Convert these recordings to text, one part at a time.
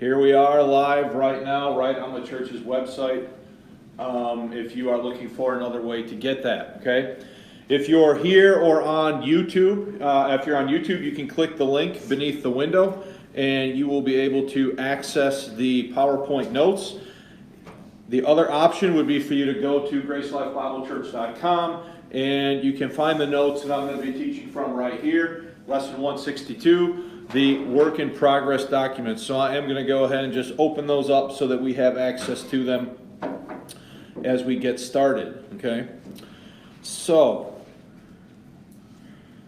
Here we are live right now, right on the church's website, if you are looking for another way to get that, okay? If you're here or on YouTube, if you're on YouTube, you can click the link beneath the window, and you will be able to access the PowerPoint notes. The other option would be for you to go to gracelifebiblechurch.com, and you can find the notes that I'm going to be teaching from right here, Lesson 162. The work in progress documents. So I am going to go ahead and just open those up so that we have access to them as we get started. Okay. So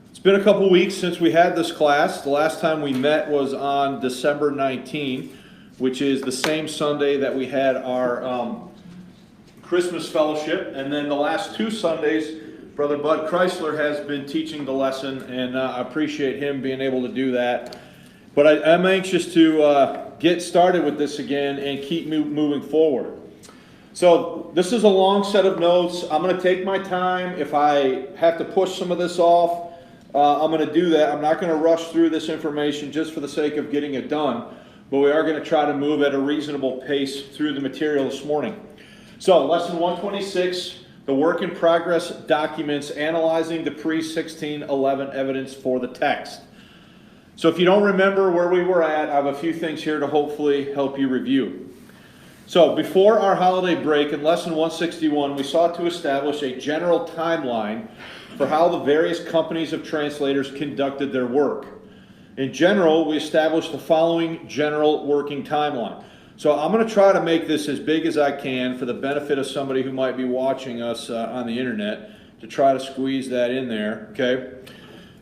it's been a couple weeks since we had this class. The last time we met was on December 19, which is the same Sunday that we had our Christmas fellowship. And then the last two Sundays, Brother Bud Chrysler has been teaching the lesson, and I appreciate him being able to do that. But I'm anxious to get started with this again and keep moving forward. So this is a long set of notes. I'm going to take my time. If I have to push some of this off, I'm going to do that. I'm not going to rush through this information just for the sake of getting it done, but we are going to try to move at a reasonable pace through the material this morning. So Lesson 126. The work in progress documents analyzing the pre-1611 evidence for the text. So if you don't remember where we were at, I have a few things here to hopefully help you review. So before our holiday break in Lesson 161, we sought to establish a general timeline for how the various companies of translators conducted their work. In general, we established the following general working timeline. So I'm going to try to make this as big as I can for the benefit of somebody who might be watching us on the internet, to try to squeeze that in there, okay?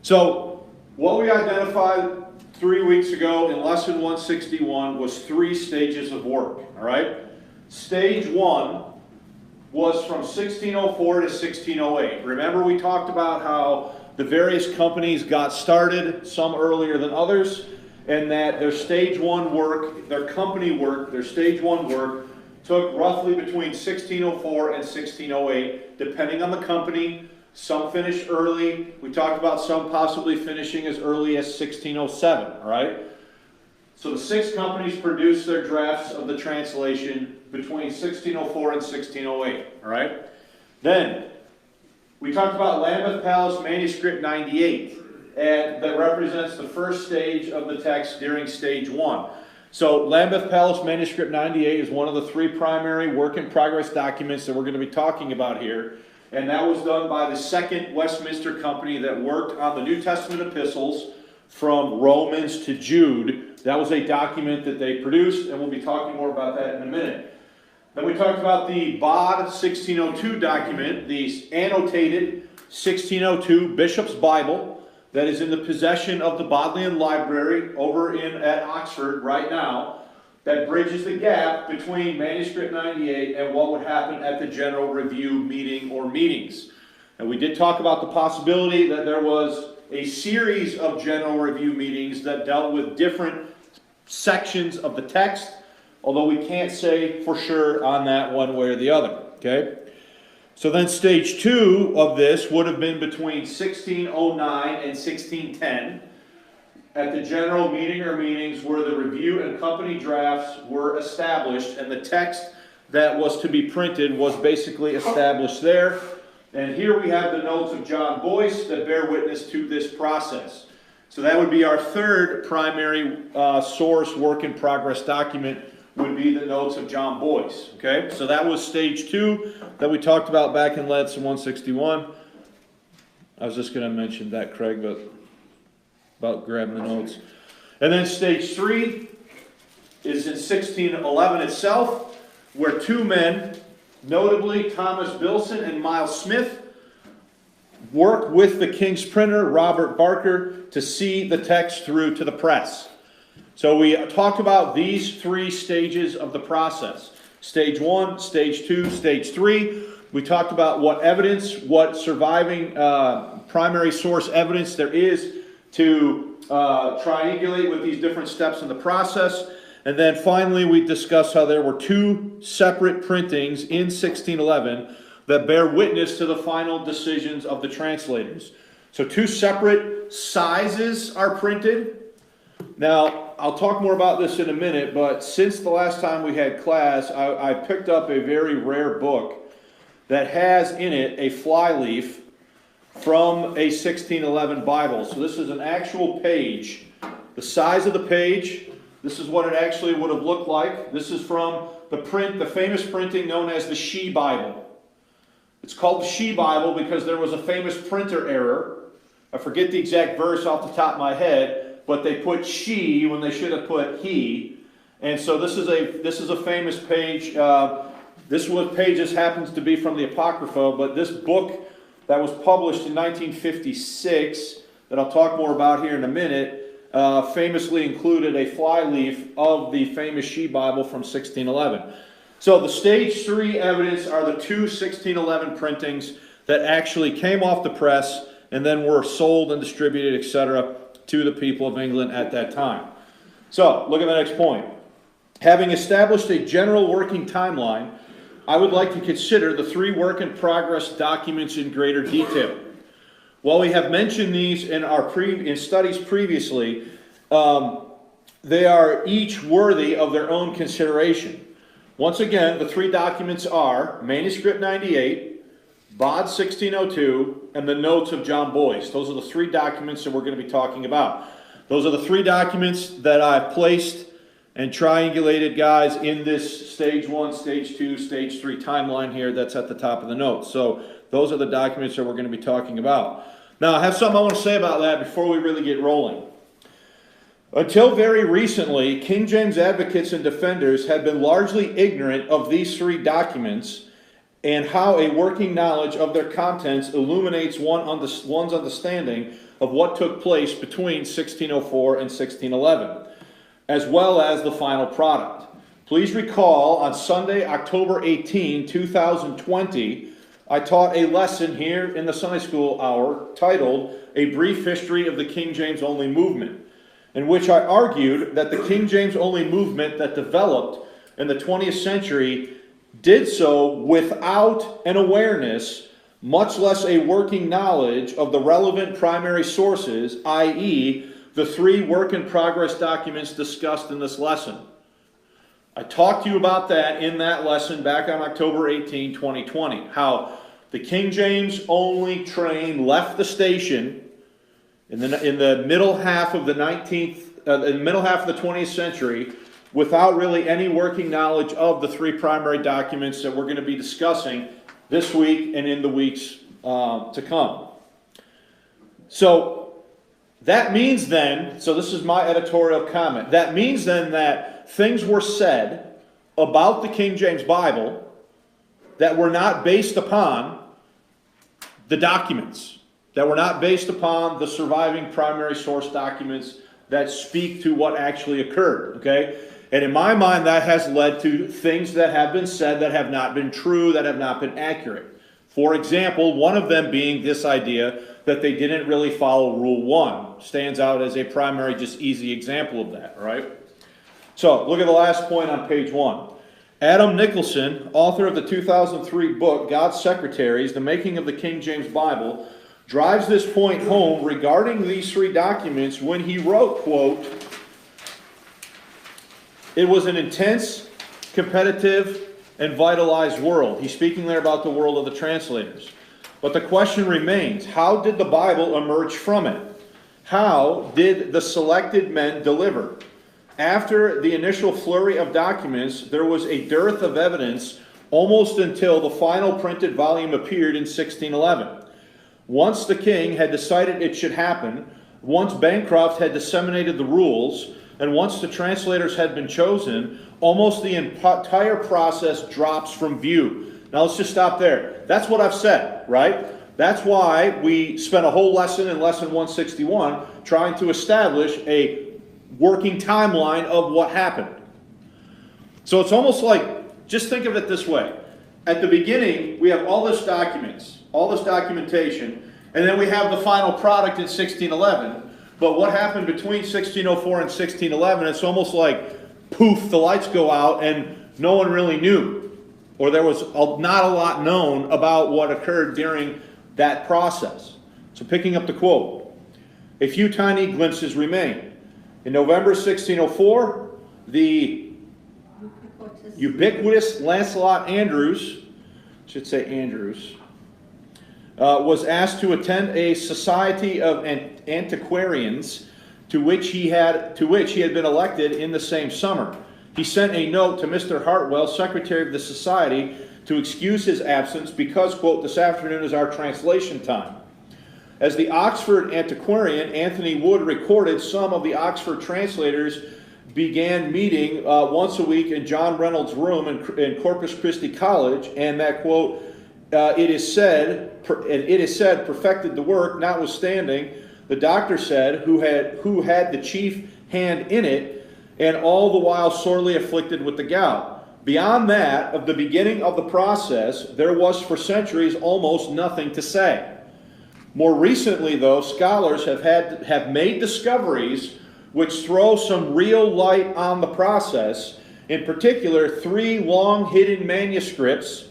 So what we identified 3 weeks ago in Lesson 161 was 3 stages of work, all right? Stage 1 was from 1604 to 1608. Remember, we talked about how the various companies got started, some earlier than others, and that their stage 1 work, their company work, their stage 1 work took roughly between 1604 and 1608, depending on the company. Some finished early. We talked about some possibly finishing as early as 1607, all right? So the 6 companies produced their drafts of the translation between 1604 and 1608, all right? Then, we talked about Lambeth Palace Manuscript 98. And that represents the first stage of the text during stage 1. So Lambeth Palace Manuscript 98 is one of the 3 primary work-in-progress documents that we're going to be talking about here. And that was done by the Second Westminster Company that worked on the New Testament epistles from Romans to Jude. That was a document that they produced, and we'll be talking more about that in a minute. Then we talked about the Bod 1602 document, the annotated 1602 Bishop's Bible, that is in the possession of the Bodleian Library over at Oxford right now, that bridges the gap between Manuscript 98 and what would happen at the General Review meeting or meetings. And we did talk about the possibility that there was a series of General Review meetings that dealt with different sections of the text, although we can't say for sure on that one way or the other, okay? So then stage 2 of this would have been between 1609 and 1610 at the general meeting or meetings where the review and company drafts were established, and the text that was to be printed was basically established there. And here we have the notes of John Boyce that bear witness to this process. So that would be our third primary source work in progress document, would be the notes of John Boyce. Okay, so that was stage 2 that we talked about back in Lesson 161. I was just going to mention that, Craig, but about grabbing the notes. And then stage 3 is in 1611 itself, where 2 men, notably Thomas Bilson and Miles Smith, work with the King's printer, Robert Barker, to see the text through to the press. So we talked about these 3 stages of the process. Stage 1, Stage 2, Stage 3. We talked about what evidence, what surviving primary source evidence there is to triangulate with these different steps in the process. And then finally we discussed how there were 2 separate printings in 1611 that bear witness to the final decisions of the translators. So 2 separate sizes are printed. Now, I'll talk more about this in a minute, but since the last time we had class, I picked up a very rare book that has in it a flyleaf from a 1611 Bible. So this is an actual page. The size of the page, this is what it actually would have looked like. This is from the famous printing known as the She Bible. It's called the She Bible because there was a famous printer error. I forget the exact verse off the top of my head, but they put she when they should have put he. And so this is a famous page. This page just happens to be from the Apocrypha, but this book that was published in 1956, that I'll talk more about here in a minute, famously included a flyleaf of the famous She Bible from 1611. So the stage 3 evidence are the two 1611 printings that actually came off the press and then were sold and distributed, etc., to the people of England at that time. So, look at the next point. Having established a general working timeline, I would like to consider the 3 work-in-progress documents in greater detail. While we have mentioned these in our studies previously, they are each worthy of their own consideration. Once again, the 3 documents are Manuscript 98, Bod 1602, and the Notes of John Boyce. Those are the 3 documents that we're going to be talking about. Those are the 3 documents that I've placed and triangulated, guys, in this stage 1, stage 2, stage 3 timeline here that's at the top of the notes. So those are the documents that we're going to be talking about. Now, I have something I want to say about that before we really get rolling. Until very recently, King James advocates and defenders have been largely ignorant of these 3 documents and how a working knowledge of their contents illuminates one's understanding of what took place between 1604 and 1611, as well as the final product. Please recall, on Sunday, October 18, 2020, I taught a lesson here in the Sunday School Hour titled, A Brief History of the King James Only Movement, in which I argued that the King James Only movement that developed in the 20th century did so without an awareness, much less a working knowledge of the relevant primary sources, i.e., the 3 work-in-progress documents discussed in this lesson. I talked to you about that in that lesson back on October 18, 2020, how the King James only train left the station in the middle half of the 20th century without really any working knowledge of the 3 primary documents that we're going to be discussing this week and in the weeks to come. So that means then, so this is my editorial comment, that means then that things were said about the King James Bible that were not based upon the documents, that were not based upon the surviving primary source documents that speak to what actually occurred, okay? And in my mind, that has led to things that have been said that have not been true, that have not been accurate. For example, one of them being this idea that they didn't really follow Rule 1. Stands out as a primary, just easy example of that, right? So, look at the last point on page 1. Adam Nicholson, author of the 2003 book, God's Secretaries, The Making of the King James Bible, drives this point home regarding these 3 documents when he wrote, quote, "It was an intense, competitive, and vitalized world." He's speaking there about the world of the translators. But the question remains, how did the Bible emerge from it? How did the selected men deliver? After the initial flurry of documents, there was a dearth of evidence almost until the final printed volume appeared in 1611. Once the king had decided it should happen, once Bancroft had disseminated the rules, and once the translators had been chosen, almost the entire process drops from view. Now let's just stop there. That's what I've said, right? That's why we spent a whole lesson in lesson 161 trying to establish a working timeline of what happened. So it's almost like, just think of it this way. At the beginning, we have all this documents, all this documentation, and then we have the final product in 1611. But what happened between 1604 and 1611, it's almost like, poof, the lights go out and no one really knew. Or there was not a lot known about what occurred during that process. So picking up the quote, "A few tiny glimpses remain. In November 1604, the ubiquitous Lancelot Andrews, should say Andrews, was asked to attend a society of antiquarians to which he had been elected in the same summer. He sent a note to Mr. Hartwell, secretary of the society, to excuse his absence because, quote, this afternoon is our translation time. As the Oxford antiquarian, Anthony Wood recorded some of the Oxford translators began meeting once a week in John Reynolds' room in Corpus Christi College, and that, quote, it is said, perfected the work, notwithstanding, the doctor said, who had the chief hand in it, and all the while sorely afflicted with the gout. Beyond that, of the beginning of the process, there was for centuries almost nothing to say. More recently, though, scholars have made discoveries which throw some real light on the process. In particular, 3 long-hidden manuscripts.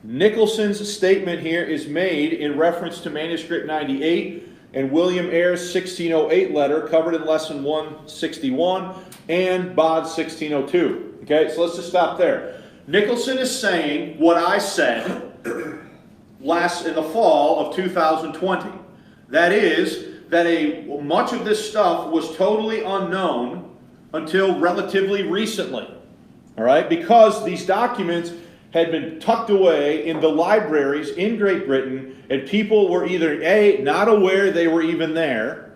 Nicholson's statement here is made in reference to Manuscript 98 and William Ayre's 1608 letter covered in Lesson 161 and Bod's 1602. Okay, so let's just stop there. Nicholson is saying what I said last in the fall of 2020. That is, that much of this stuff was totally unknown until relatively recently. All right, because these documents had been tucked away in the libraries in Great Britain, and people were either A, not aware they were even there,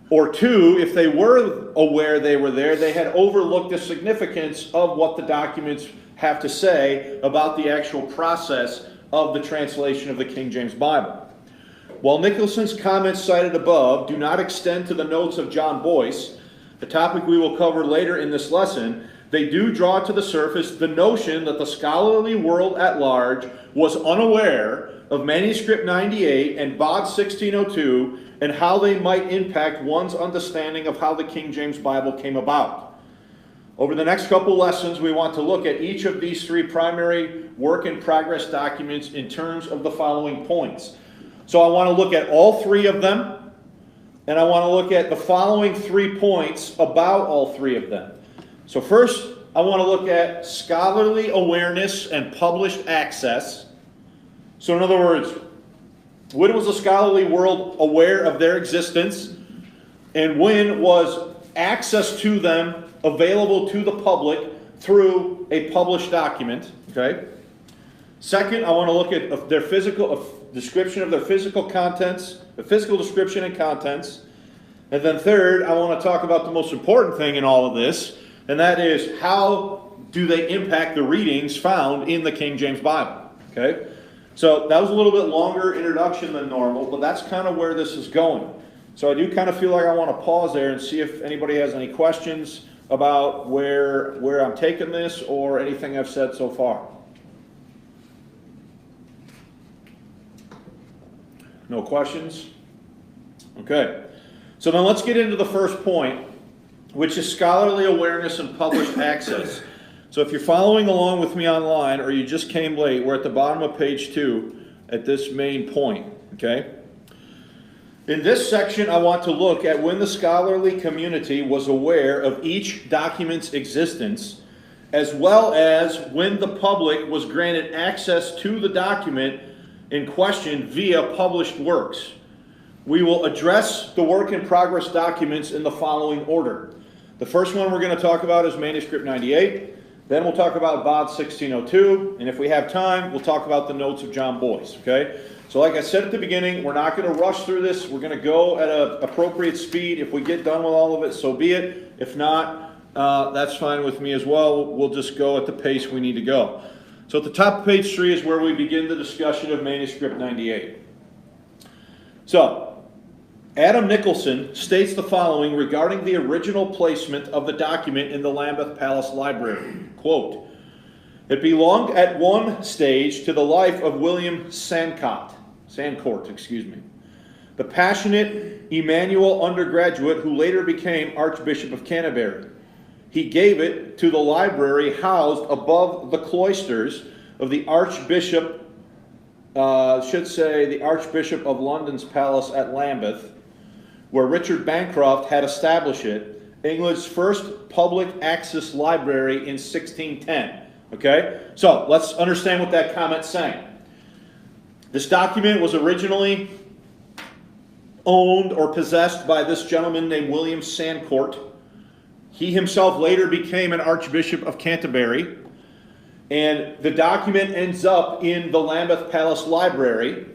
or 2, if they were aware they were there, they had overlooked the significance of what the documents have to say about the actual process of the translation of the King James Bible. While Nicholson's comments cited above do not extend to the notes of John Boyce, a topic we will cover later in this lesson, they do draw to the surface the notion that the scholarly world at large was unaware of Manuscript 98 and Bod 1602 and how they might impact one's understanding of how the King James Bible came about. Over the next couple lessons, we want to look at each of these 3 primary work-in-progress documents in terms of the following points. So I want to look at all 3 of them, and I want to look at the following 3 points about all 3 of them. So first, I want to look at scholarly awareness and published access. So in other words, when was the scholarly world aware of their existence, and when was access to them available to the public through a published document? Okay. Second, I want to look at their description of their physical contents, the physical description and contents. And then third, I want to talk about the most important thing in all of this, and that is how do they impact the readings found in the King James Bible. Okay. So that was a little bit longer introduction than normal, but that's kind of where this is going. So I do kind of feel like I want to pause there and see if anybody has any questions about where I'm taking this or anything I've said so far. No questions? Okay. So then let's get into the first point, which is scholarly awareness and published access. So if you're following along with me online or you just came late, we're at the bottom of page 2 at this main point, okay? In this section, I want to look at when the scholarly community was aware of each document's existence, as well as when the public was granted access to the document in question via published works. We will address the work-in-progress documents in the following order. The first one we're going to talk about is Manuscript 98. Then we'll talk about Bod 1602, and if we have time, we'll talk about the notes of John Boyce, okay? So like I said at the beginning, we're not going to rush through this. We're going to go at an appropriate speed. If we get done with all of it, so be it. If not, that's fine with me as well. We'll just go at the pace we need to go. So at the top of page 3 is where we begin the discussion of Manuscript 98. So, Adam Nicholson states the following regarding the original placement of the document in the Lambeth Palace Library. Quote, it belonged at one stage to the life of William Sancourt, the passionate Emmanuel undergraduate who later became Archbishop of Canterbury. He gave it to the library housed above the cloisters of the Archbishop, the Archbishop of London's palace at Lambeth, where Richard Bancroft had established it, England's first public access library in 1610. Okay? So, let's understand what that comment's saying. This document was originally owned or possessed by this gentleman named William Sancourt. He himself later became an Archbishop of Canterbury. And the document ends up in the Lambeth Palace Library.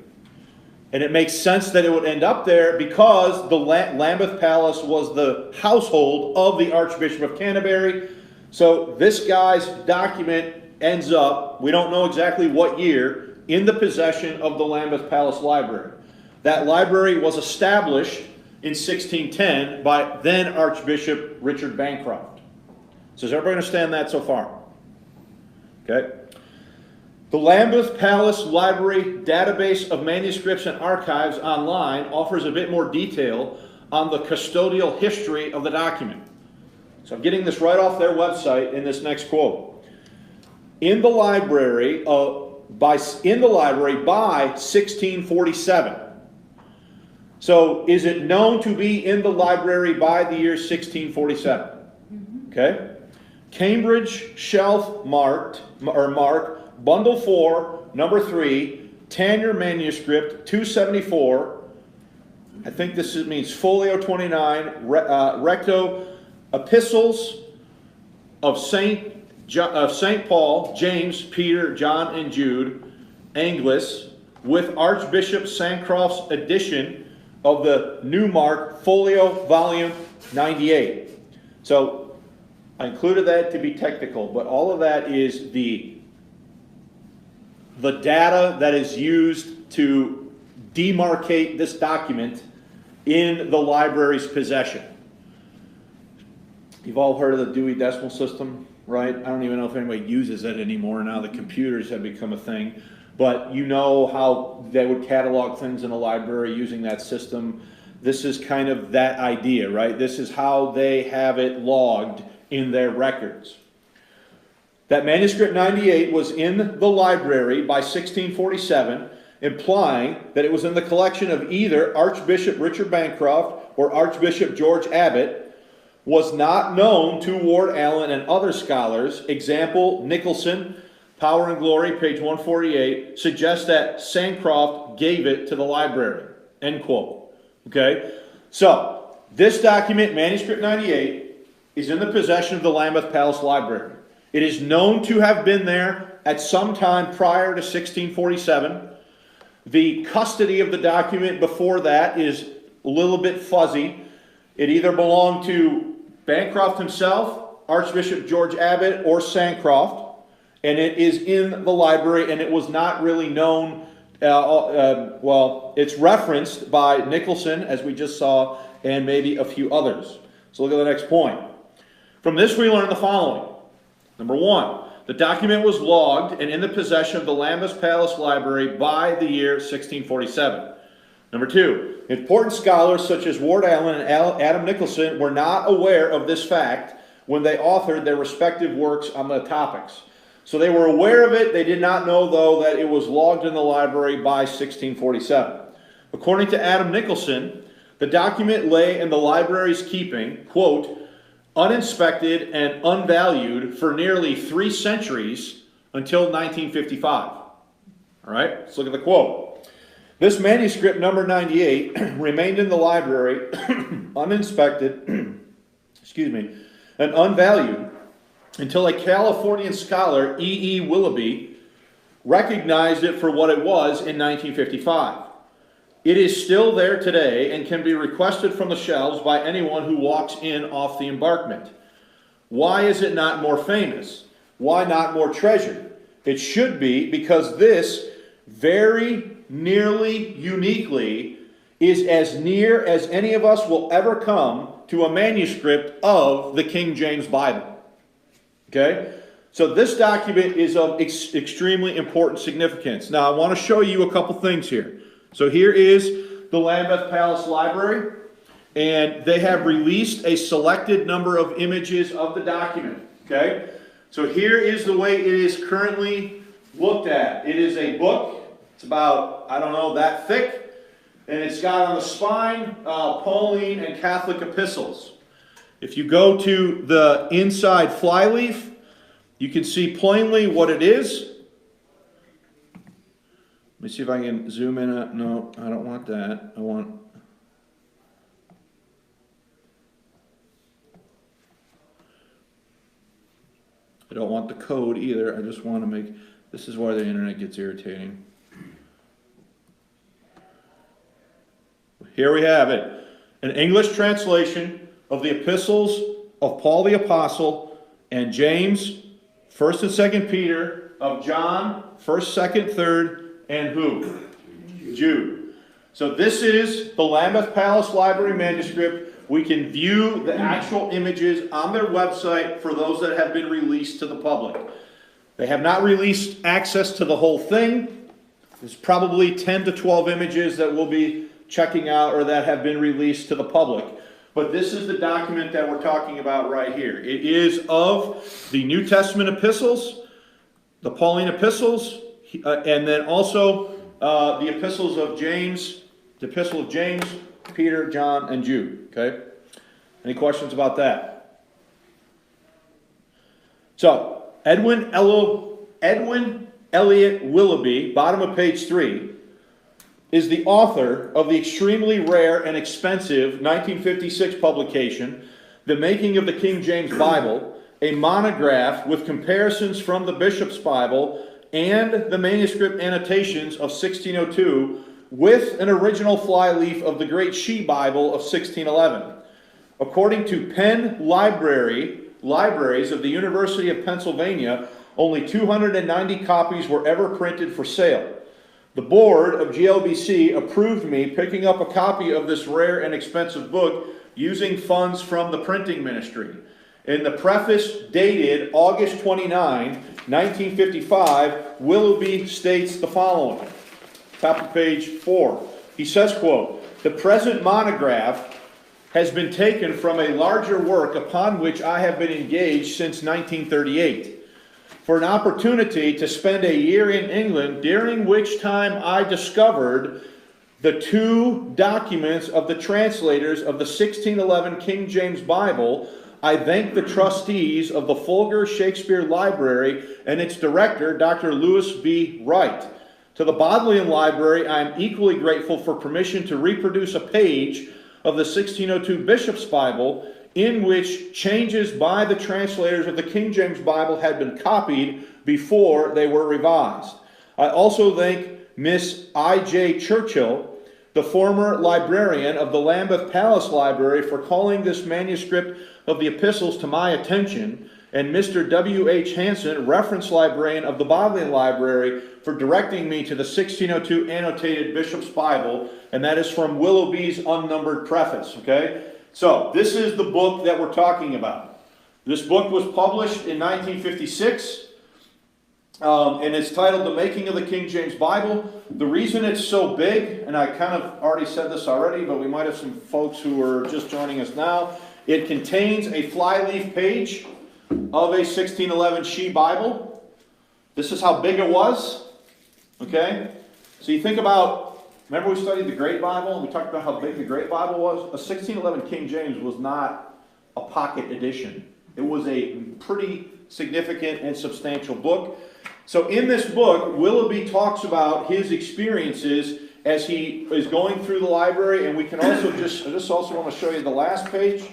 And it makes sense that it would end up there because the Lambeth Palace was the household of the Archbishop of Canterbury. So this guy's document ends up, we don't know exactly what year, in the possession of the Lambeth Palace Library. That library was established in 1610 by then Archbishop Richard Bancroft. So does everybody understand that so far? Okay. The Lambeth Palace Library database of manuscripts and archives online offers a bit more detail on the custodial history of the document. So I'm getting this right off their website in this next quote. In the library by 1647. So is it known to be in the library by the year 1647? Okay. Cambridge shelf mark, bundle 4, number 3, Tanner manuscript 274. I think this means folio 29, recto epistles of Saint Paul, James, Peter, John, and Jude, Anglis, with Archbishop Sancroft's edition of the Newmark folio volume 98. So I included that to be technical, but all of that is the data that is used to demarcate this document in the library's possession. You've all heard of the Dewey Decimal System, right? I don't even know if anybody uses it anymore. Now the computers have become a thing. But you know how they would catalog things in a library using that system. This is kind of that idea, right? This is how they have it logged in their records. That manuscript 98 was in the library by 1647, implying that it was in the collection of either Archbishop Richard Bancroft or Archbishop George Abbott, was not known to Ward Allen and other scholars. Example, Nicholson, Power and Glory, page 148, suggests that Sancroft gave it to the library. End quote. Okay? So, this document, manuscript 98, is in the possession of the Lambeth Palace Library. It is known to have been there at some time prior to 1647. The custody of the document before that is a little bit fuzzy. It either belonged to Bancroft himself, Archbishop George Abbott, or Sancroft, and it is in the library, and it was not really known. Well, it's referenced by Nicholson, as we just saw, and maybe a few others. So look at the next point. From this we learn the following. Number 1, the document was logged and in the possession of the Lambeth Palace Library by the year 1647. Number 2, important scholars such as Ward Allen and Adam Nicholson were not aware of this fact when they authored their respective works on the topics. So they were aware of it. They did not know, though, that it was logged in the library by 1647. According to Adam Nicholson, the document lay in the library's keeping, quote, uninspected and unvalued for nearly 3 centuries until 1955. All right, let's look at the quote. This manuscript, number 98, remained in the library uninspected, excuse me, and unvalued until a Californian scholar, E. Willoughby, recognized it for what it was in 1955. It is still there today and can be requested from the shelves by anyone who walks in off the embankment. Why is it not more famous? Why not more treasured? It should be because this very nearly uniquely is as near as any of us will ever come to a manuscript of the King James Bible. Okay? So this document is of extremely important significance. Now I want to show you a couple things here. So here is the Lambeth Palace Library, and they have released a selected number of images of the document. Okay? So here is the way it is currently looked at. It is a book. It's about, I don't know, that thick, and it's got on the spine Pauline and Catholic epistles. If you go to the inside flyleaf, you can see plainly what it is. Let me see if I can zoom in. No, I don't want that. I don't want the code either. I just want to make, this is why the internet gets irritating. Here we have it. An English translation of the epistles of Paul the Apostle and James, 1st and 2nd Peter, of John, 1st, 2nd, 3rd, and who? Jude. So this is the Lambeth Palace Library manuscript. We can view the actual images on their website for those that have been released to the public. They have not released access to the whole thing. There's probably 10 to 12 images that we'll be checking out or that have been released to the public. But this is the document that we're talking about right here. It is of the New Testament epistles, the Pauline epistles, and then also the epistles of James, the epistle of James, Peter, John, and Jude. Okay? Any questions about that? So, Edwin Elliott Willoughby, bottom of page 3, is the author of the extremely rare and expensive 1956 publication, The Making of the King James Bible, a monograph with comparisons from the Bishop's Bible and the manuscript annotations of 1602 with an original flyleaf of the Great She Bible of 1611. According to Penn Libraries of the University of Pennsylvania, only 290 copies were ever printed for sale. The board of GLBC approved me picking up a copy of this rare and expensive book using funds from the printing ministry. In the preface dated August 29, 1955, Willoughby states the following. Top of page 4. He says, quote, "The present monograph has been taken from a larger work upon which I have been engaged since 1938. For an opportunity to spend a year in England, during which time I discovered the 2 documents of the translators of the 1611 King James Bible, I thank the trustees of the Folger Shakespeare Library and its director, Dr. Lewis B. Wright. To the Bodleian Library, I am equally grateful for permission to reproduce a page of the 1602 Bishop's Bible in which changes by the translators of the King James Bible had been copied before they were revised. I also thank Miss I.J. Churchill, the former librarian of the Lambeth Palace Library, for calling this manuscript of the epistles to my attention, and Mr. W.H. Hanson, reference librarian of the Bodleian Library, for directing me to the 1602 annotated Bishop's Bible, and that is from Willoughby's unnumbered preface, okay? So, this is the book that we're talking about. This book was published in 1956, and it's titled The Making of the King James Bible. The reason it's so big, and I kind of already said this already, but we might have some folks who are just joining us now. It contains a flyleaf page of a 1611 She Bible. This is how big it was. Okay? So you think about, remember we studied the Great Bible, and we talked about how big the Great Bible was? A 1611 King James was not a pocket edition. It was a pretty significant and substantial book. So in this book, Willoughby talks about his experiences as he is going through the library, and we can also I just also want to show you the last page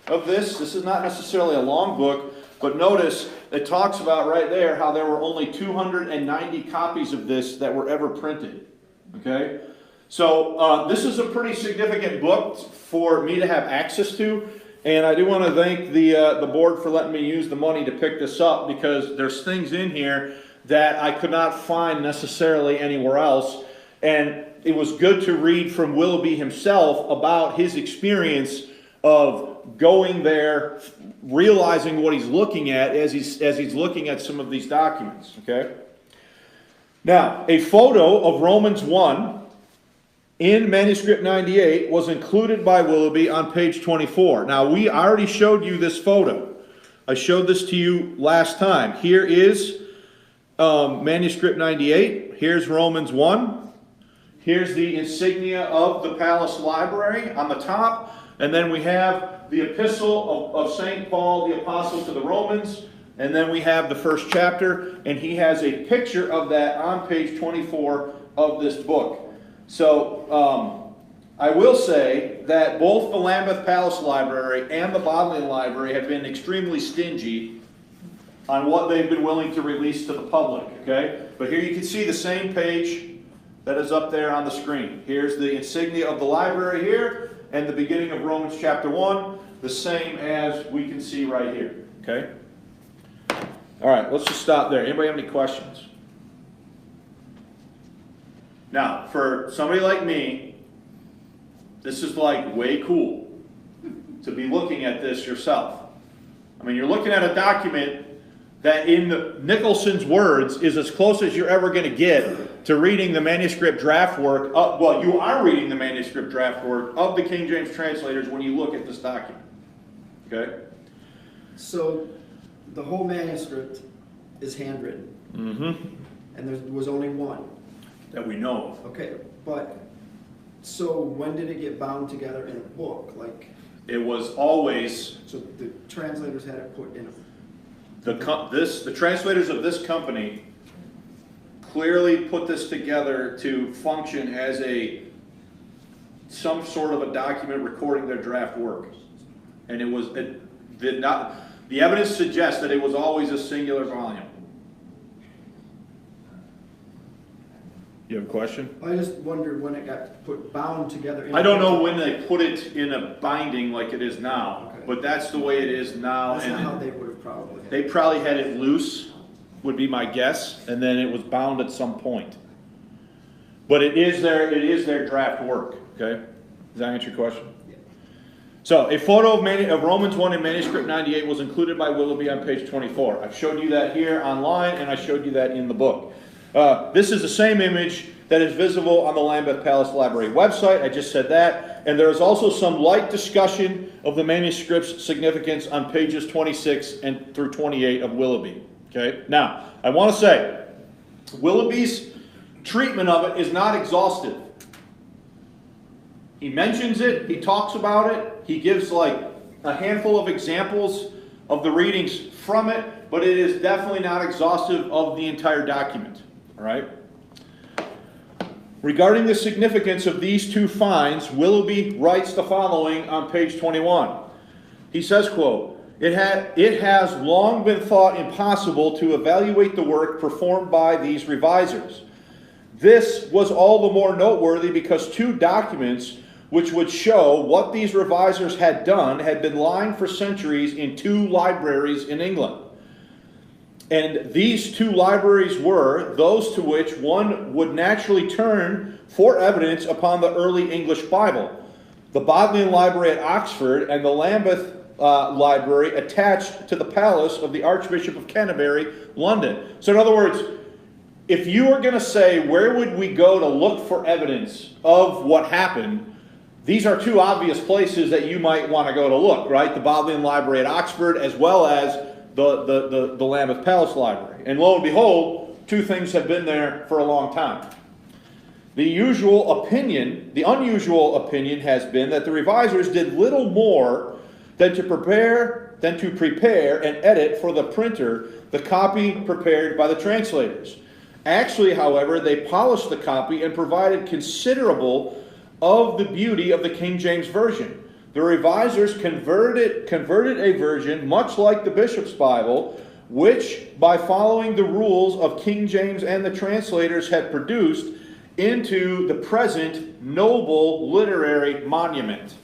of this. This is not necessarily a long book, but notice it talks about right there how there were only 290 copies of this that were ever printed. Okay? So this is a pretty significant book for me to have access to, and I do want to thank the board for letting me use the money to pick this up, because there's things in here that I could not find necessarily anywhere else, and it was good to read from Willoughby himself about his experience of going there, realizing what he's looking at as he's looking at some of these documents. Okay. Now, a photo of Romans 1 in Manuscript 98 was included by Willoughby on page 24. Now, I already showed you this photo. I showed this to you last time. Here is Manuscript 98. Here's Romans 1. Here's the insignia of the Palace Library on the top. And then we have the Epistle of St. Paul, the Apostle to the Romans. And then we have the first chapter, and he has a picture of that on page 24 of this book. So I will say that both the Lambeth Palace Library and the Bodleian Library have been extremely stingy on what they've been willing to release to the public, okay? But here you can see the same page that is up there on the screen. Here's the insignia of the library here, and the beginning of Romans chapter 1, the same as we can see right here, okay? All right, let's just stop there. Anybody have any questions? Now, for somebody like me, this is like way cool to be looking at this yourself. I mean, you're looking at a document that in Nicholson's words is as close as you're ever going to get to reading the manuscript draft work. Well, you are reading the manuscript draft work of the King James Translators when you look at this document. Okay? So the whole manuscript is handwritten. Mm-hmm. And there was only one. That we know of. Okay, but so when did it get bound together in a book? Like, it was always so the translators had it put in a the translators of this company clearly put this together to function as some sort of a document recording their draft work, and it did not. The evidence suggests that it was always a singular volume. You have a question? I just wondered when it got bound together. I don't know when they put it in a binding like it is now, okay. But that's the way it is now. That's not how they would have probably had They probably had it loose, would be my guess, and then it was bound at some point. But it is their draft work, okay? Does that answer your question? Yeah. So, a photo of Romans 1 in Manuscript 98 was included by Willoughby on page 24. I've showed you that here online, and I showed you that in the book. This is the same image that is visible on the Lambeth Palace Library website. I just said that. And there is also some light discussion of the manuscript's significance on pages 26 and through 28 of Willoughby. Okay? Now, I want to say, Willoughby's treatment of it is not exhaustive. He mentions it, he talks about it, he gives like a handful of examples of the readings from it, but it is definitely not exhaustive of the entire document. All right? Regarding the significance of these two finds, Willoughby writes the following on page 21. He says, quote, It has long been thought impossible to evaluate the work performed by these revisers. This was all the more noteworthy because two documents which would show what these revisers had done had been lying for centuries in two libraries in England. And these two libraries were those to which one would naturally turn for evidence upon the early English Bible. The Bodleian Library at Oxford and the Lambeth Library attached to the palace of the Archbishop of Canterbury, London. So in other words, if you were going to say, where would we go to look for evidence of what happened, these are two obvious places that you might want to go to look, right? The Bodleian Library at Oxford as well as the Lambeth Palace Library. And lo and behold, two things have been there for a long time. The unusual opinion has been that the revisers did little more than to prepare and edit for the printer the copy prepared by the translators. Actually, however, they polished the copy and provided considerable of the beauty of the King James Version. The revisers converted a version much like the Bishop's Bible, which, by following the rules of King James and the translators, had produced into the present noble literary monument.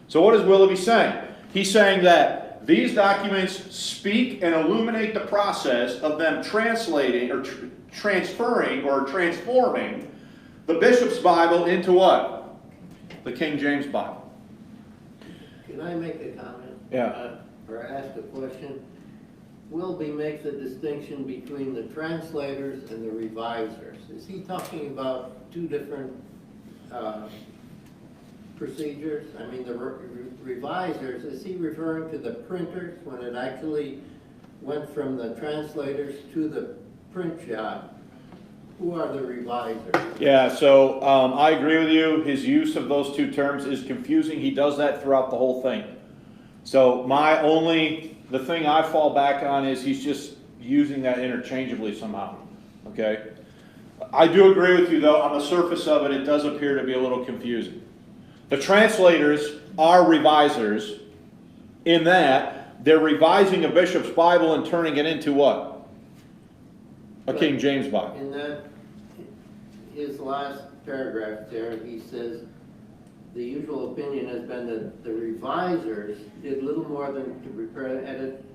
So what is Willoughby saying? He's saying that these documents speak and illuminate the process of them translating or transferring or transforming the Bishop's Bible into what? The King James Bible. Can I make a comment? Yeah. Or ask a question? Willoughby makes a distinction between the translators and the revisers. Is he talking about two different procedures? I mean, the revisers, is he referring to the printers when it actually went from the translators to the print job? Who are the revisers? Yeah, so I agree with you. His use of those two terms is confusing. He does that throughout the whole thing. So the thing I fall back on is he's just using that interchangeably somehow, okay? I do agree with you though, on the surface of it, it does appear to be a little confusing. The translators are revisers in that they're revising a bishop's Bible and turning it into what? A King James Bible. In that, his last paragraph there, he says, the usual opinion has been that the revisers did little more than to prepare and edit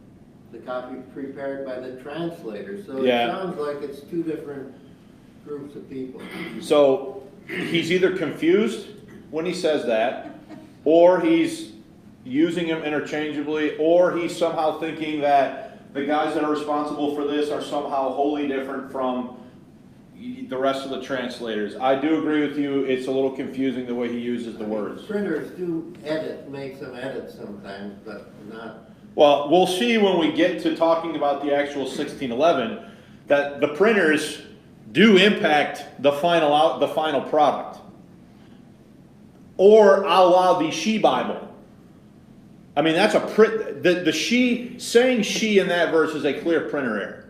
the copy prepared by the translators. So Yeah. It sounds like it's two different groups of people. So he's either confused when he says that, or he's using them interchangeably, or he's somehow thinking that the guys that are responsible for this are somehow wholly different from the rest of the translators. I do agree with you, it's a little confusing the way he uses the words. Printers do make some edits sometimes, but not. Well, we'll see when we get to talking about the actual 1611 that the printers do impact the final product. Or a la the She Bible. I mean, that's the she, saying she in that verse is a clear printer error.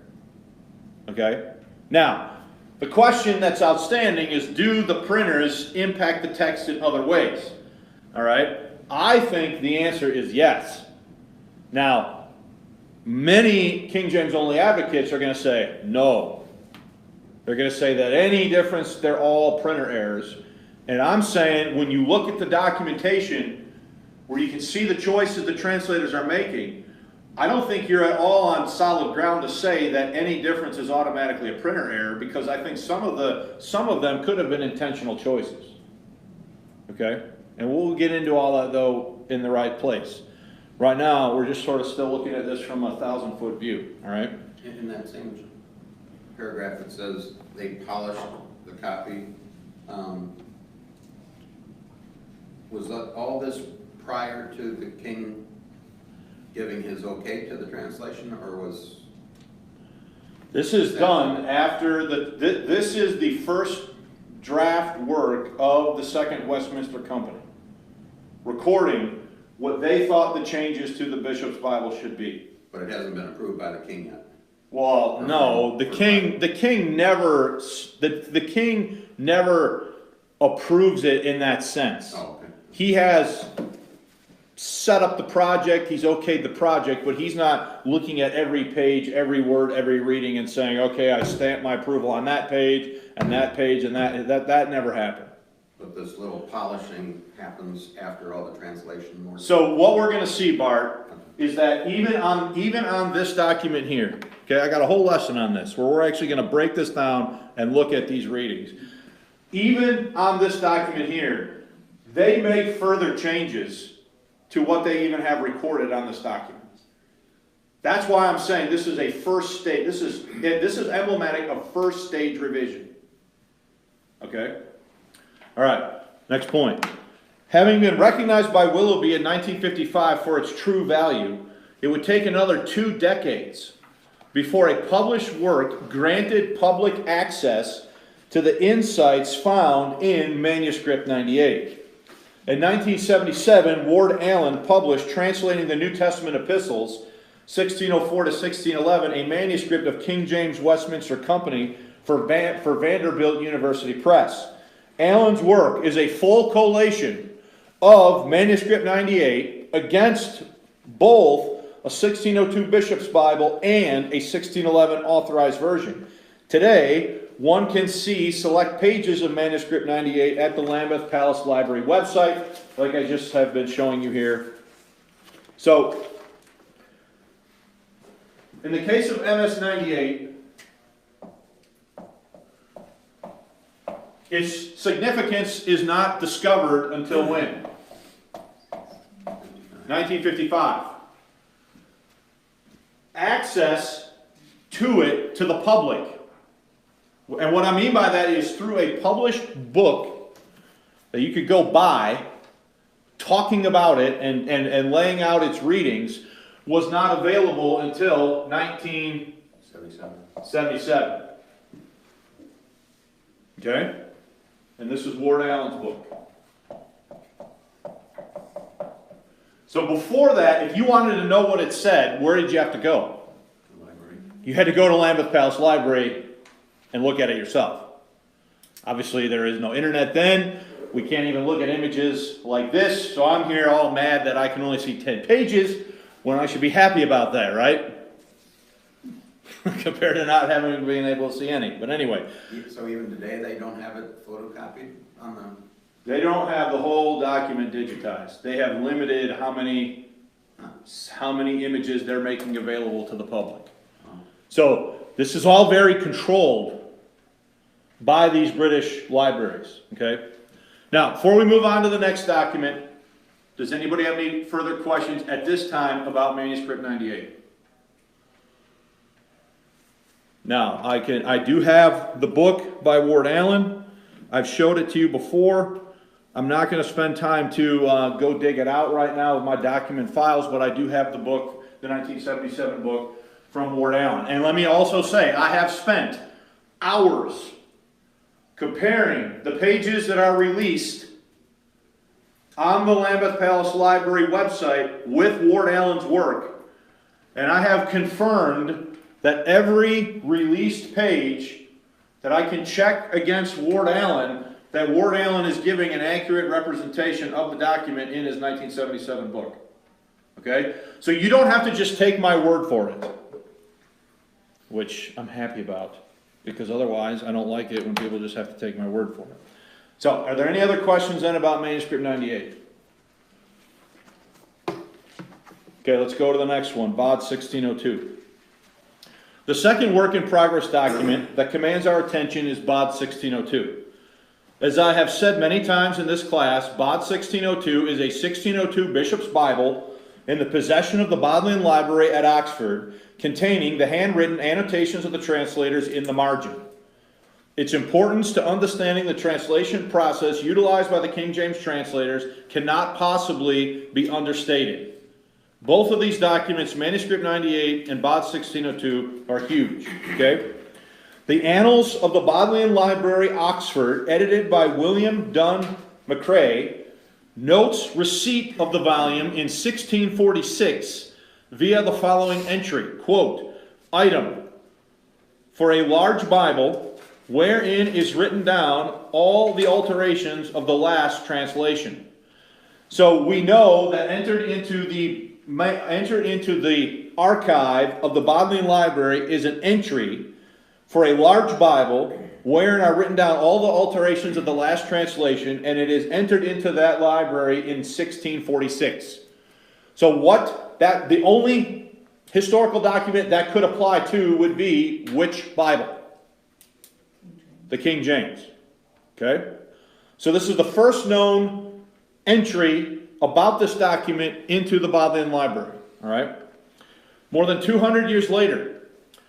Okay? Now, the question that's outstanding is, do the printers impact the text in other ways? All right? I think the answer is yes. Now, many King James only advocates are going to say no. They're going to say that any difference, they're all printer errors. And I'm saying, when you look at the documentation, where you can see the choices the translators are making, I don't think you're at all on solid ground to say that any difference is automatically a printer error, because I think some of them could have been intentional choices. Okay? And we'll get into all that, though, in the right place. Right now, we're just sort of still looking at this from a 1,000-foot view. All right? In that same paragraph, it says they polished the copy. Was that all this prior to the king giving his okay to the translation, or was... This is done after this is the first draft work of the Second Westminster Company, recording what they thought the changes to the bishop's Bible should be. But it hasn't been approved by the king yet. Well, no, the king never approves it in that sense. Oh, okay. He has set up the project, he's okayed the project, but he's not looking at every page, every word, every reading and saying, okay, I stamp my approval on that page, and that page, and that never happened. But this little polishing happens after all the translation more. So what we're going to see, Bart, is that even on this document here, okay, I got a whole lesson on this, where we're actually going to break this down and look at these readings. Even on this document here, they make further changes to what they even have recorded on this document. That's why I'm saying this is a first stage. This is emblematic of first stage revision. Okay? All right, next point. Having been recognized by Willoughby in 1955 for its true value, it would take another 2 decades before a published work granted public access to the insights found in Manuscript 98. In 1977, Ward Allen published Translating the New Testament Epistles, 1604 to 1611, a manuscript of King James Westminster Company for Vanderbilt University Press. Allen's work is a full collation of Manuscript 98 against both a 1602 Bishop's Bible and a 1611 Authorized Version. Today, one can see select pages of Manuscript 98 at the Lambeth Palace Library website, like I just have been showing you here. So, in the case of MS 98, its significance is not discovered until when? 1955. Access to it to the public. And what I mean by that is through a published book that you could go buy, talking about it and laying out its readings, was not available until 1977. Okay? And this is Ward Allen's book. So before that, if you wanted to know what it said, where did you have to go? The library. You had to go to Lambeth Palace Library and look at it yourself. Obviously, there is no internet then. We can't even look at images like this. So I'm here all mad that I can only see 10 pages when I should be happy about that, right? Compared to not having been able to see any. But anyway. So even today, they don't have it photocopied on the... They don't have the whole document digitized. They have limited how many images they're making available to the public. So this is all very controlled by these British libraries. Okay. Now, before we move on to the next document, does anybody have any further questions at this time about Manuscript 98? Now, I do have the book by Ward Allen. I've showed it to you before. I'm not going to spend time to go dig it out right now with my document files, but I do have the book, the 1977 book from Ward Allen. And let me also say, I have spent hours comparing the pages that are released on the Lambeth Palace Library website with Ward Allen's work. And I have confirmed that every released page that I can check against Ward Allen, that Ward Allen is giving an accurate representation of the document in his 1977 book. Okay? So you don't have to just take my word for it, which I'm happy about, because otherwise I don't like it when people just have to take my word for it. So, are there any other questions then about Manuscript 98? Okay, let's go to the next one, BOD 1602. The second work in progress document that commands our attention is BOD 1602. As I have said many times in this class, BOD 1602 is a 1602 Bishop's Bible in the possession of the Bodleian Library at Oxford, containing the handwritten annotations of the translators in the margin. Its importance to understanding the translation process utilized by the King James translators cannot possibly be understated. Both of these documents, Manuscript 98 and BOD 1602, are huge. Okay? The Annals of the Bodleian Library, Oxford, edited by William Dunn McCrae, notes receipt of the volume in 1646 via the following entry, quote, item, for a large Bible, wherein is written down all the alterations of the last translation. So we know that entered into the archive of the Bodleian Library is an entry for a large Bible, wherein are written down all the alterations of the last translation, and it is entered into that library in 1646. So the only historical document that could apply to would be which Bible? The King James. Okay? So this is the first known entry about this document into the Bodleian Library. All right? More than 200 years later,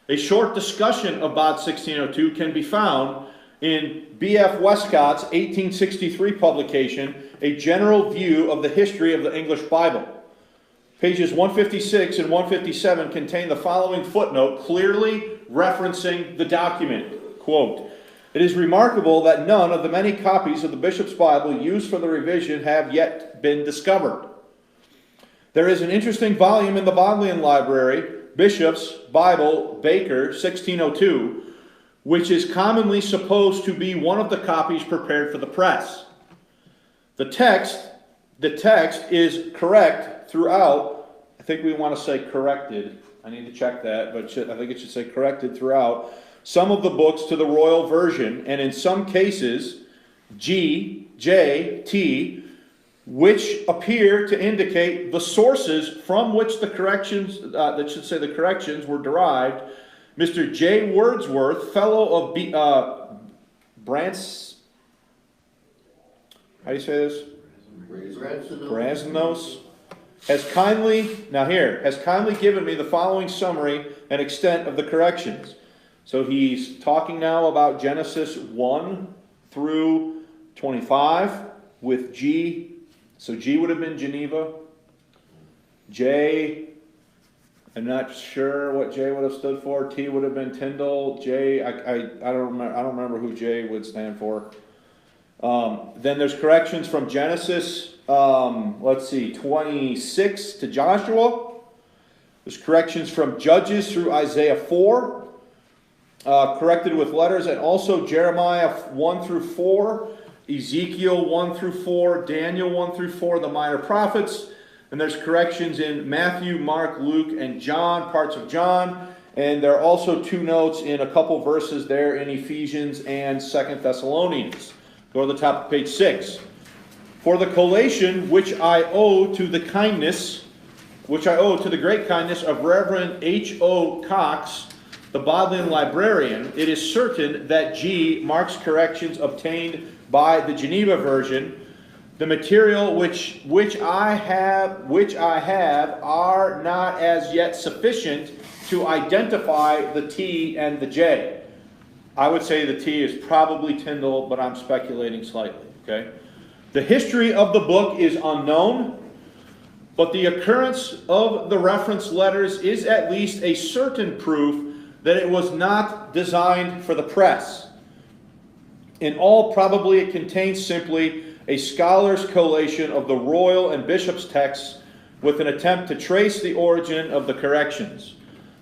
a short discussion of BOD 1602 can be found in B.F. Westcott's 1863 publication, A General View of the History of the English Bible. Pages 156 and 157 contain the following footnote clearly referencing the document. Quote, it is remarkable that none of the many copies of the Bishop's Bible used for the revision have yet been discovered. There is an interesting volume in the Bodleian Library, Bishop's Bible, Baker, 1602, which is commonly supposed to be one of the copies prepared for the press. The text is correct throughout. I think we want to say corrected. I need to check that, but I think it should say corrected throughout some of the books to the Royal Version, and in some cases, G, J, T, which appear to indicate the sources from which the corrections, the corrections were derived. Mr. J. Wordsworth, fellow of Brant's, how do you say this? Brasenose, has kindly given me the following summary and extent of the corrections. So he's talking now about Genesis 1 through 25 with G. So G would have been Geneva. J, I'm not sure what J would have stood for. T would have been Tyndall. J, I don't remember who J would stand for. Then there's corrections from Genesis, let's see, 26 to Joshua. There's corrections from Judges through Isaiah 4, corrected with letters, and also Jeremiah 1 through 4, Ezekiel 1 through 4, Daniel 1 through 4, the minor prophets. And there's corrections in Matthew, Mark, Luke, and John, parts of John. And there are also 2 notes in a couple verses there in Ephesians and 2 Thessalonians. Go to the top of page 6. For the collation which I owe to the great kindness of Reverend H.O. Cox, the Bodleian librarian, it is certain that G marks corrections obtained by the Geneva version. The material which I have are not as yet sufficient to identify the T and the J. I would say the T is probably Tyndall, but I'm speculating slightly. Okay. The history of the book is unknown, but the occurrence of the reference letters is at least a certain proof that it was not designed for the press. In all, probably it contains simply a scholar's collation of the royal and bishop's texts with an attempt to trace the origin of the corrections.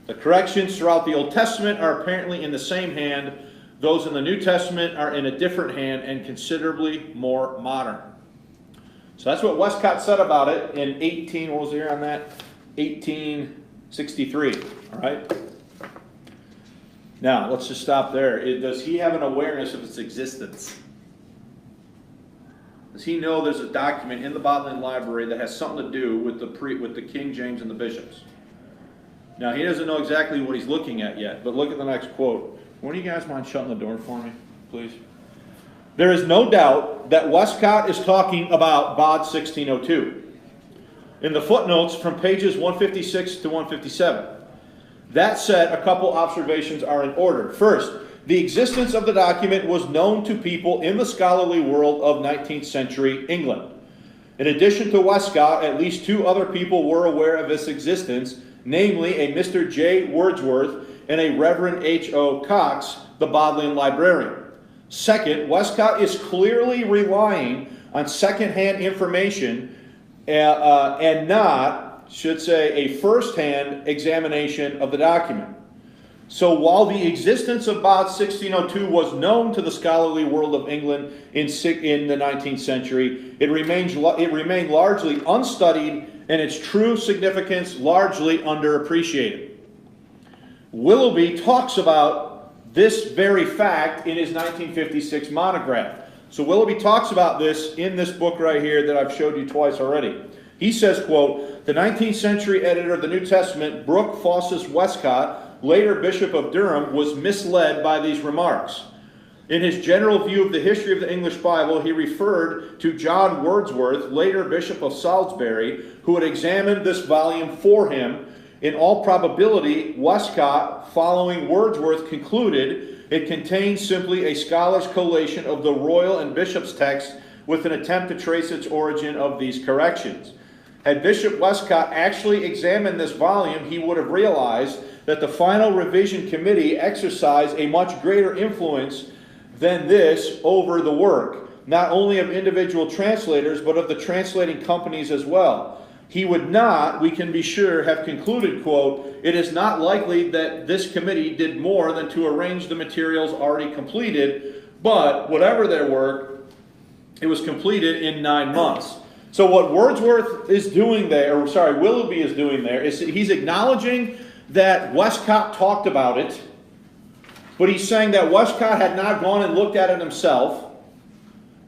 The corrections throughout the Old Testament are apparently in the same hand. Those in the New Testament are in a different hand and considerably more modern. So that's what Westcott said about it in 1863. All right? Now, let's just stop there. Does he have an awareness of its existence? Does he know there's a document in the Bodleian Library that has something to do with the King James and the bishops? Now, he doesn't know exactly what he's looking at yet, but look at the next quote. Would you guys mind shutting the door for me, please? There is no doubt that Westcott is talking about Bod 1602. In the footnotes from pages 156 to 157. That said, a couple observations are in order. First, the existence of the document was known to people in the scholarly world of 19th century England. In addition to Westcott, at least 2 other people were aware of its existence, namely a Mr. J. Wordsworth and a Reverend H.O. Cox, the Bodleian librarian. Second, Westcott is clearly relying on second-hand information and not, should say, a first-hand examination of the document. So while the existence of Bod 1602 was known to the scholarly world of England in the 19th century, it remained largely unstudied and its true significance largely underappreciated. Willoughby talks about this very fact in his 1956 monograph. So Willoughby talks about this in this book right here that I've showed you twice already. He says, quote, the 19th century editor of the New Testament, Brooke Fawcett Westcott, later Bishop of Durham, was misled by these remarks. In his general view of the history of the English Bible, he referred to John Wordsworth, later Bishop of Salisbury, who had examined this volume for him. In all probability, Westcott, following Wordsworth, concluded it contains simply a scholar's collation of the royal and bishop's text with an attempt to trace its origin of these corrections. Had Bishop Westcott actually examined this volume, he would have realized that the final revision committee exercised a much greater influence than this over the work, not only of individual translators, but of the translating companies as well. He would not, we can be sure, have concluded, quote, it is not likely that this committee did more than to arrange the materials already completed, but whatever their work, it was completed in 9 months. So what Wordsworth is doing there, or sorry, Willoughby is doing there, is he's acknowledging that Westcott talked about it, but he's saying that Westcott had not gone and looked at it himself.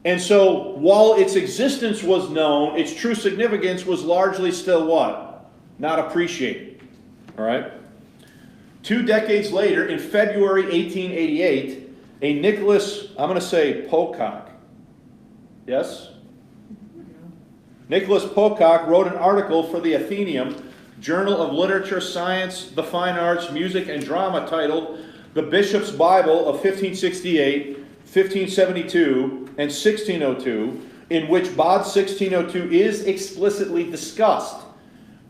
And so, while its existence was known, its true significance was largely still what? Not appreciated. All right? 2 decades later, in February 1888, a Nicholas, I'm going to say Pocock. Yes? Nicholas Pocock wrote an article for the Athenaeum, Journal of Literature, Science, the Fine Arts, Music, and Drama, titled The Bishop's Bible of 1568, 1572, and 1602, in which Bod 1602 is explicitly discussed.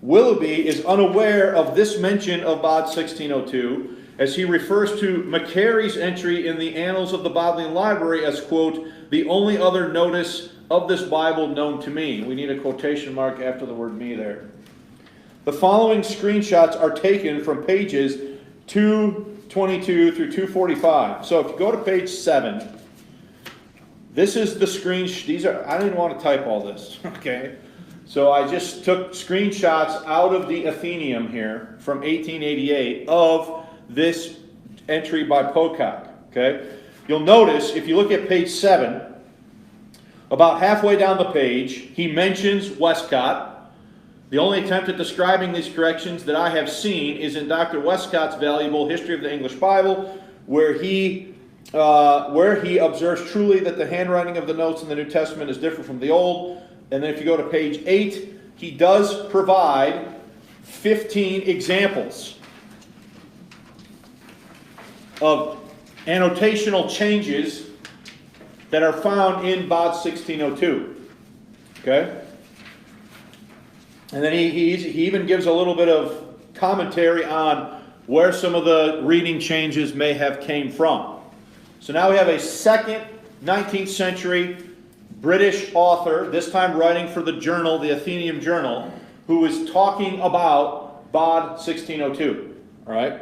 Willoughby is unaware of this mention of Bod 1602, as he refers to Macary's entry in the Annals of the Bodleian Library as, quote, the only other notice of this Bible known to me. We need a quotation mark after the word me there. The following screenshots are taken from pages 222 through 245. So if you go to page 7, this is the I didn't want to type all this, okay? So I just took screenshots out of the Athenaeum here from 1888 of this entry by Pocock, okay? You'll notice, if you look at page 7, about halfway down the page, he mentions Westcott. The only attempt at describing these corrections that I have seen is in Dr. Westcott's valuable History of the English Bible, where he observes truly that the handwriting of the notes in the New Testament is different from the Old. And then if you go to page 8, he does provide 15 examples of annotational changes that are found in Bod 1602. Okay? And then he even gives a little bit of commentary on where some of the reading changes may have came from. So now we have a second 19th century British author, this time writing for the journal, the Athenaeum Journal, who is talking about Bod 1602. All right?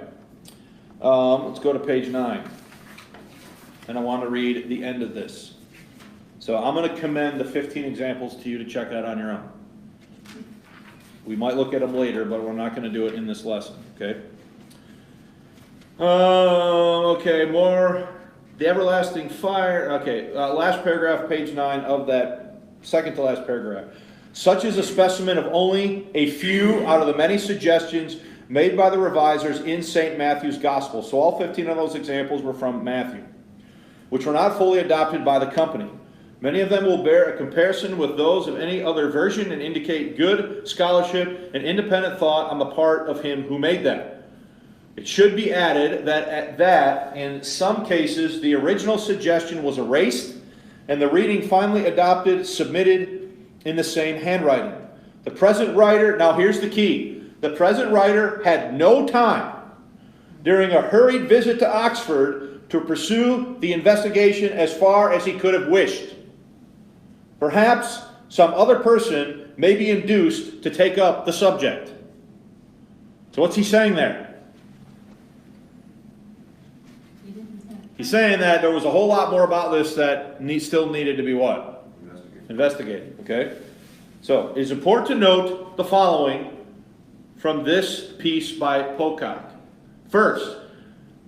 Let's go to page 9. And I want to read the end of this. So I'm going to commend the 15 examples to you to check out on your own. We might look at them later, but we're not going to do it in this lesson, okay? More. The everlasting fire. Okay, last paragraph, page 9 of that second to last paragraph. Such is a specimen of only a few out of the many suggestions made by the revisers in St. Matthew's Gospel. So all 15 of those examples were from Matthew, which were not fully adopted by the company. Many of them will bear a comparison with those of any other version and indicate good scholarship and independent thought on the part of him who made them. It should be added that in some cases the original suggestion was erased and the reading finally adopted, submitted in the same handwriting. The present writer, now here's the key, the present writer had no time during a hurried visit to Oxford to pursue the investigation as far as he could have wished. Perhaps some other person may be induced to take up the subject. So what's he saying there? He's saying that there was a whole lot more about this that still needed to be what? Investigated. Okay? So it's important to note the following from this piece by Pocock. First,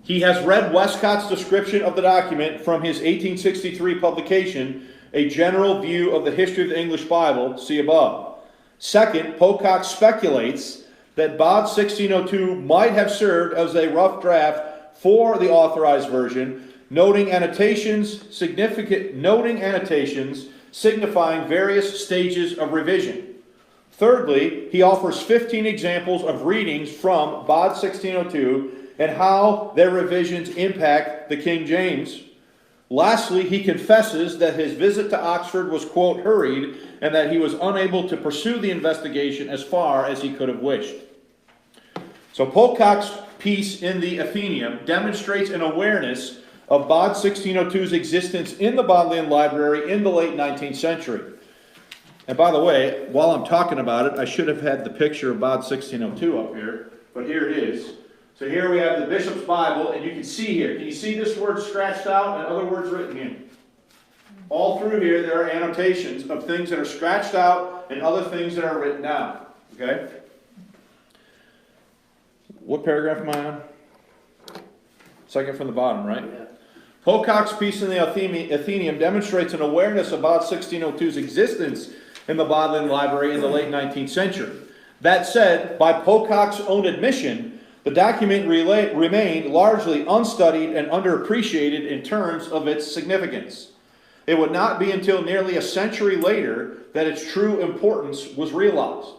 he has read Westcott's description of the document from his 1863 publication, A General View of the History of the English Bible, see above. Second, Pocock speculates that Bod 1602 might have served as a rough draft for the authorized version, noting annotations signifying various stages of revision. Thirdly, he offers 15 examples of readings from Bod 1602 and how their revisions impact the King James. Lastly, he confesses that his visit to Oxford was, quote, hurried, and that he was unable to pursue the investigation as far as he could have wished. So Pocock's piece in the Athenaeum demonstrates an awareness of Bod 1602's existence in the Bodleian Library in the late 19th century. And by the way, while I'm talking about it, I should have had the picture of Bod 1602 up here, but here it is. So here we have the Bishop's Bible, and you can see here. Can you see this word scratched out and other words written in? All through here there are annotations of things that are scratched out and other things that are written down. Okay? What paragraph am I on? Second from the bottom, right? Yeah. Pocock's piece in the Athenaeum demonstrates an awareness about 1602's existence in the Bodleian Library in the late 19th century. That said, by Pocock's own admission, the document remained largely unstudied and underappreciated in terms of its significance. It would not be until nearly a century later that its true importance was realized.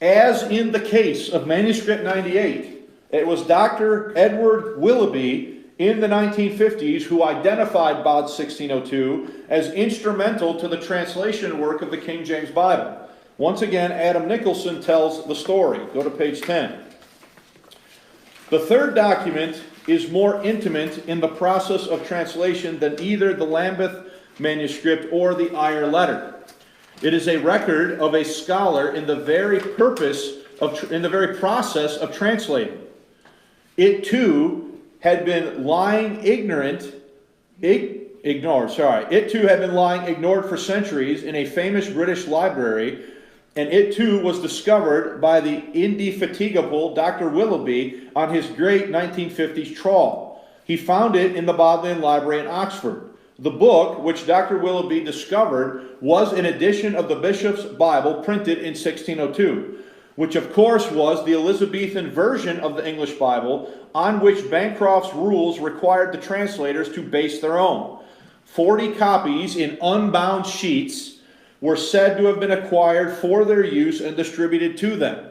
As in the case of Manuscript 98, it was Dr. Edward Willoughby in the 1950s who identified Bod 1602 as instrumental to the translation work of the King James Bible. Once again, Adam Nicholson tells the story. Go to page 10. The third document is more intimate in the process of translation than either the Lambeth manuscript or the Eyre letter. It is a record of a scholar in the very process of translating. It too had been lying ignored for centuries in a famous British library, and it too was discovered by the indefatigable Dr. Willoughby on his great 1950s trawl. He found it in the Bodleian Library in Oxford. The book, which Dr. Willoughby discovered, was an edition of the Bishop's Bible printed in 1602, which of course was the Elizabethan version of the English Bible, on which Bancroft's rules required the translators to base their own. 40 copies in unbound sheets were said to have been acquired for their use and distributed to them.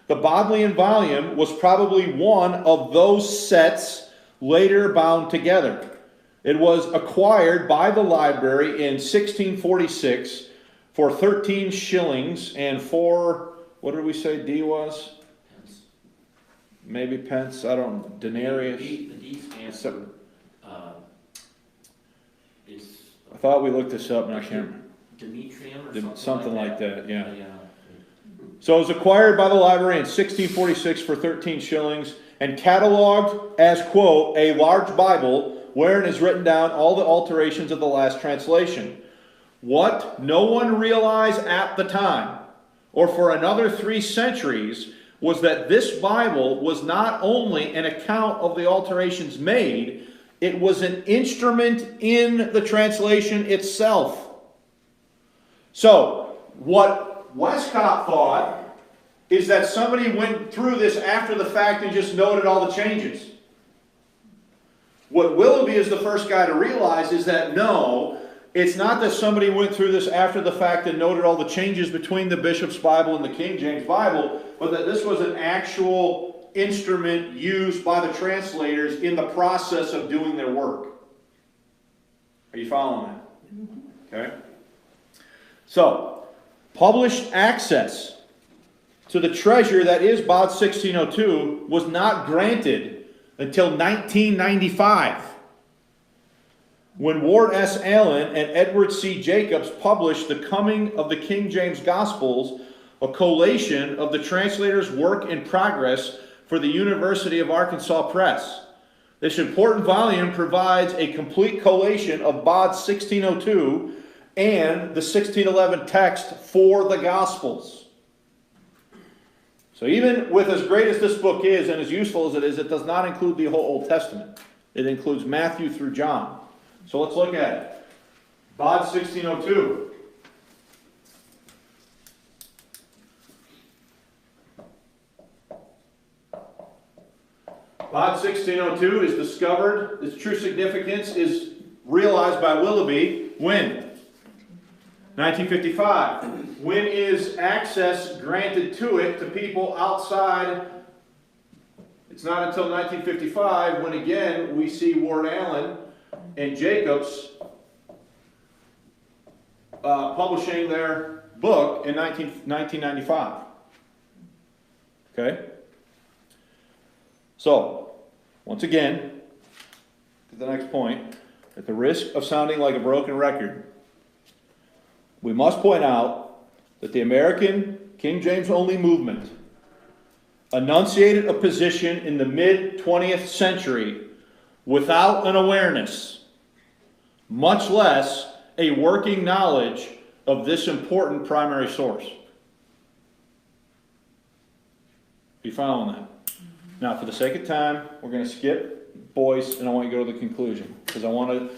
The Bodleian volume was probably one of those sets later bound together. It was acquired by the library in 1646 for 13 shillings and 4, what did we say D was? Pence. Maybe pence, I don't know, denarius. The D stands for, is. I thought we looked this up and I can't remember. Demetrium or Something like that, yeah. Yeah. So it was acquired by the library in 1646 for 13 shillings and cataloged as, quote, a large Bible wherein is written down all the alterations of the last translation. What no one realized at the time, or for another 3 centuries, was that this Bible was not only an account of the alterations made, it was an instrument in the translation itself. So, what Westcott thought is that somebody went through this after the fact and just noted all the changes. What Willoughby is the first guy to realize is that no, it's not that somebody went through this after the fact and noted all the changes between the Bishop's Bible and the King James Bible, but that this was an actual instrument used by the translators in the process of doing their work. Are you following that? Okay. So, published access to the treasure that is Bod 1602 was not granted until 1995, when Ward S. Allen and Edward C. Jacobs published The Coming of the King James Gospels, a collation of the translator's work in progress for the University of Arkansas Press. This important volume provides a complete collation of Bod 1602 and the 1611 text for the Gospels. So even with as great as this book is and as useful as it does not include the whole Old Testament. It includes Matthew through John. So let's look at it. Bod 1602. Bod 1602 is discovered, its true significance is realized by Willoughby when? 1955. When is access granted to it to people outside? It's not until 1955 when again we see Ward Allen and Jacobs publishing their book in 1995. Okay? So, once again, to the next point, at the risk of sounding like a broken record, we must point out that the American King James only movement enunciated a position in the mid-20th century without an awareness, much less a working knowledge of this important primary source. You following that? Now, for the sake of time, we're going to skip Boyce, and I want you to go to the conclusion, because I want to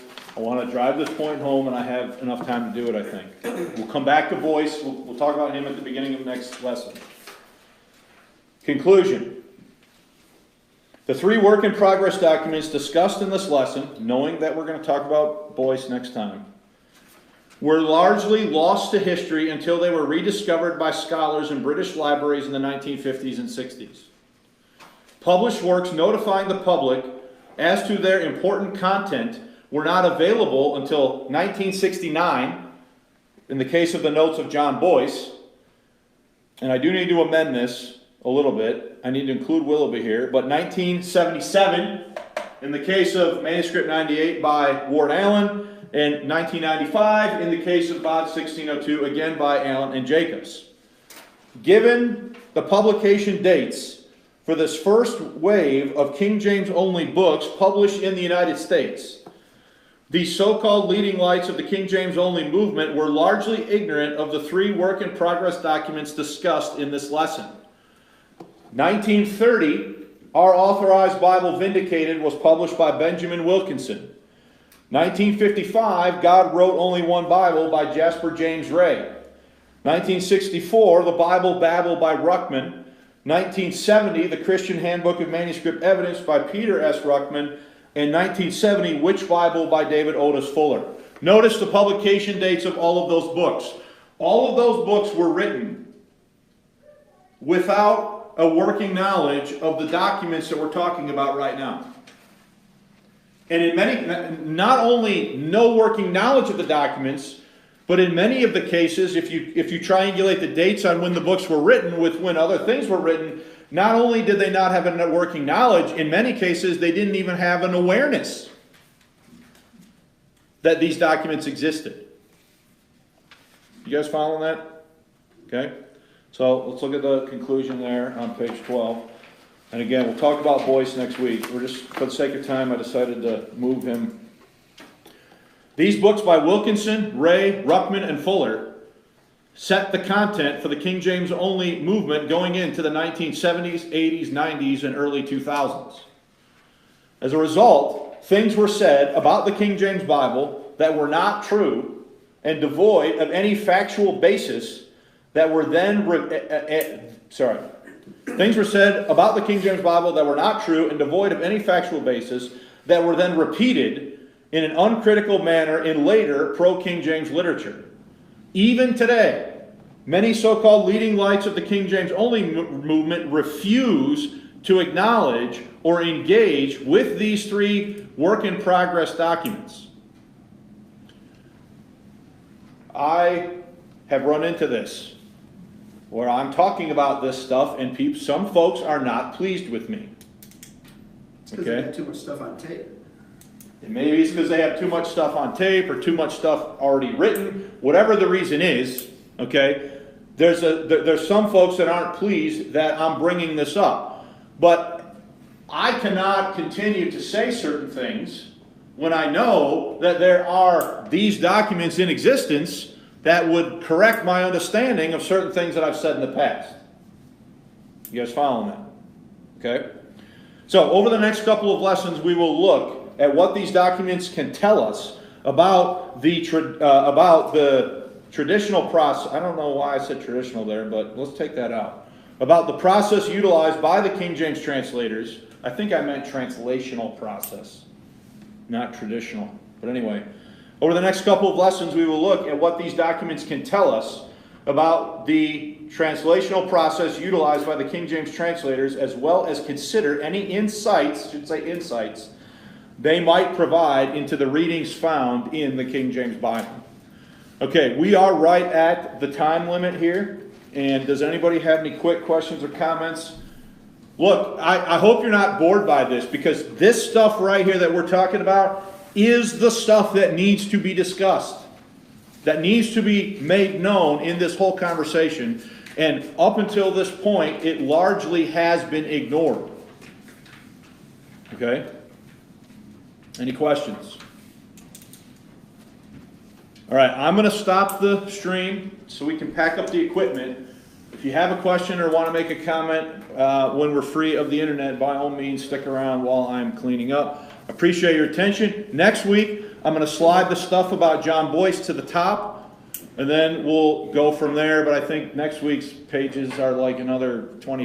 drive this point home, and I have enough time to do it, I think. We'll come back to Boyce. We'll talk about him at the beginning of the next lesson. Conclusion. The 3 work-in-progress documents discussed in this lesson, knowing that we're going to talk about Boyce next time, were largely lost to history until they were rediscovered by scholars in British libraries in the 1950s and 60s. Published works notifying the public as to their important content were not available until 1969, in the case of the notes of John Boyce, and I do need to amend this a little bit. I need to include Willoughby here, but 1977, in the case of Manuscript 98 by Ward Allen, and 1995, in the case of Bod 1602, again by Allen and Jacobs. Given the publication dates for this first wave of King James only books published in the United States, these so-called leading lights of the King James only movement were largely ignorant of the three work-in-progress documents discussed in this lesson. 1930, Our Authorized Bible Vindicated was published by Benjamin Wilkinson. 1955, God Wrote Only One Bible by Jasper James Ray. 1964, The Bible Babel by Ruckman. 1970, The Christian Handbook of Manuscript Evidence by Peter S. Ruckman. And 1970, Which Bible by David Otis Fuller. Notice the publication dates of all of those books. All of those books were written without a working knowledge of the documents that we're talking about right now. And in many, not only no working knowledge of the documents, but in many of the cases, if you triangulate the dates on when the books were written with when other things were written, not only did they not have a working knowledge, in many cases they didn't even have an awareness that these documents existed. You guys following that? Okay. So let's look at the conclusion there on page 12. And again, we'll talk about Boyce next week. We're just, for the sake of time, I decided to move him. These books by Wilkinson, Ray, Ruckman, and Fuller set the content for the King James only movement going into the 1970s, 80s, 90s, and early 2000s. As a result, things were said about the King James Bible that were not true and devoid of any factual basis that were then Things were said about the King James Bible that were not true and devoid of any factual basis that were then repeated in an uncritical manner in later pro-King James literature. Even today, many so-called leading lights of the King James only movement refuse to acknowledge or engage with these three work-in-progress documents. I have run into this, where I'm talking about this stuff and some folks are not pleased with me. It's because they have too much stuff on tape. And maybe it's because they have too much stuff on tape or too much stuff already written. Whatever the reason is, okay, there's some folks that aren't pleased that I'm bringing this up. But I cannot continue to say certain things when I know that there are these documents in existence that would correct my understanding of certain things that I've said in the past. You guys following that? Okay? So over the next couple of lessons, we will look at what these documents can tell us about the traditional process. I don't know why I said traditional there, but let's take that out. About the process utilized by the King James translators. I think I meant translational process, not traditional. But anyway, over the next couple of lessons, we will look at what these documents can tell us about the translational process utilized by the King James translators, as well as consider any insights, they might provide into the readings found in the King James Bible. Okay, we are right at the time limit here. And does anybody have any quick questions or comments? Look, I hope you're not bored by this, because this stuff right here that we're talking about is the stuff that needs to be discussed, that needs to be made known in this whole conversation. And up until this point, it largely has been ignored. Okay? Any questions? All right, I'm going to stop the stream so we can pack up the equipment. If you have a question or want to make a comment when we're free of the internet, by all means, stick around while I'm cleaning up. Appreciate your attention. Next week, I'm going to slide the stuff about John Boyce to the top, and then we'll go from there. But I think next week's pages are like another 20